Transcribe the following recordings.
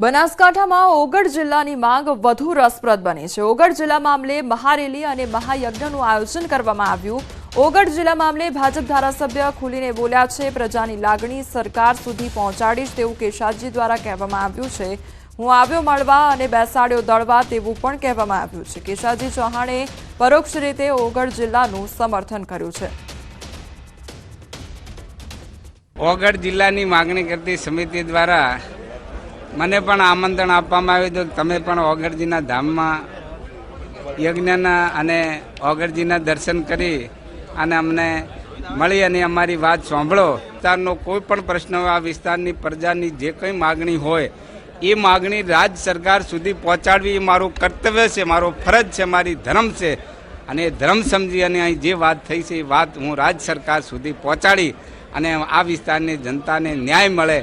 બનાસકાંઠામાં ઓગળ જિલ્લાની માંગ વધુ રસપ્રદ બની છે। ઓગળ જિલ્લા મામલે મહારેલી અને મહાયજ્ઞનું આયોજન કરવામાં આવ્યું। ઓગળ જિલ્લા મામલે ભાજપ ધારાસભ્ય ખુલીને બોલ્યા છે। પ્રજાની લાગણી સરકાર સુધી પહોંચાડીશ તેવું કેશાજી દ્વારા કહેવામાં આવ્યું છે। હું આવ્યો મળવા અને બેસાડ્યો દળવા તેવું પણ કહેવામાં આવ્યું છે। કેશાજી ચૌહાણે પરોક્ષ રીતે ઓગળ જિલ્લાનું સમર્થન કર્યું છે। ઓગળ જિલ્લાની માગણી કરતી સમિતિ દ્વારા મને પણ આમંત્રણ આપવામાં આવ્યું હતું। તમે પણ ઓગળજીના ધામમાં યજ્ઞના અને ઓગળજીના દર્શન કરી અને અમને મળી અને અમારી વાત સાંભળો। વિસ્તારનો કોઈ પણ પ્રશ્ન હોય, આ વિસ્તારની પ્રજાની જે કંઈ માગણી હોય એ માગણી રાજ્ય સરકાર સુધી પહોંચાડવી એ મારું કર્તવ્ય છે, મારો ફરજ છે, મારી ધર્મ છે। અને એ ધર્મ સમજી અને અહીં જે વાત થઈ છે એ વાત હું રાજ્ય સરકાર સુધી પહોંચાડી અને આ વિસ્તારની જનતાને ન્યાય મળે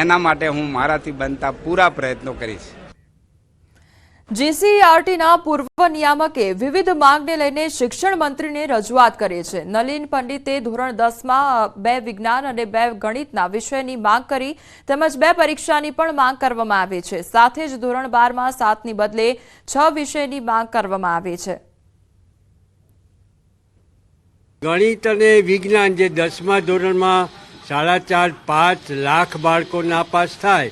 એના માટે હું મારાથી બનતા પૂરા પ્રયત્નો કરીશ। જીસીઈઆરટીના પૂર્વ નિયામકે વિવિધ માંગને લઈને શિક્ષણ મંત્રીને રજૂઆત કરી છે। નલિન પંડિતે ધોરણ 10માં 2 વિજ્ઞાન અને 2 ગણિતના વિષયની માંગ કરી તેમજ 2 પરીક્ષાની પણ માંગ કરવામાં આવી છે। સાથે જ ધોરણ 12માં 7ની બદલે 6 વિષયની માંગ કરવામાં આવી છે। ગણિત અને વિજ્ઞાન જે 10મા ધોરણમાં 4.5-5 લાખ બાળકો નાપાસ થાય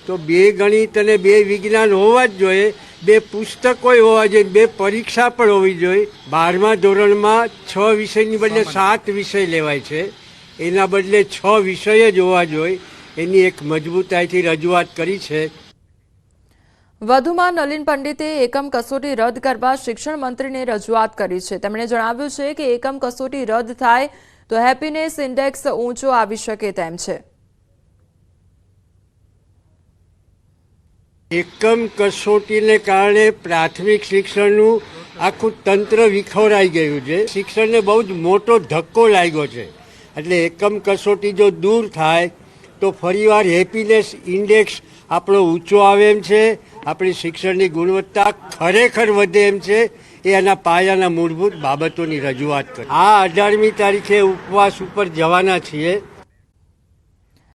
તો 2 ગણિત અને 2 વિજ્ઞાન હોવા જ જોઈએ, 2 પુસ્તકો હોવા જોઈએ, 2 પરીક્ષા પણ હોવી જોઈએ। 12મા ધોરણમાં 6 વિષયની બદલે 7 વિષય લેવાય છે, એના બદલે 6 વિષય જ હોવા જોઈએ। એની એક મજબૂતાઈથી રજૂઆત કરી છે। વધુમાં નલિન પંડિતે એકમ કસોટી રદ કરવા શિક્ષણ મંત્રીને રજૂઆત કરી છે। તેમણે જણાવ્યું છે કે એકમ કસોટી રદ થાય તો હેપીનેસ ઇન્ડેક્સ ઊંચો આવી શકે તેમ છે। એકમ કસોટીને કારણે પ્રાથમિક શિક્ષણનું આખું તંત્ર વિખોરાઈ ગયું છે। શિક્ષણને બહુ જ મોટો ધક્કો લાગ્યો છે, એટલે એકમ કસોટી જો દૂર થાય તો ફરીવાર હેપીનેસ ઇન્ડેક્સ આપણો ઊંચો આવે એમ છે, આપણી શિક્ષણની ગુણવત્તા ખરેખર વધે એમ છે। એ એના પાયાના મૂળભૂત બાબતોની રજૂઆત કરી। આ 18મી તારીખે ઉપવાસ ઉપર જવાના છીએ।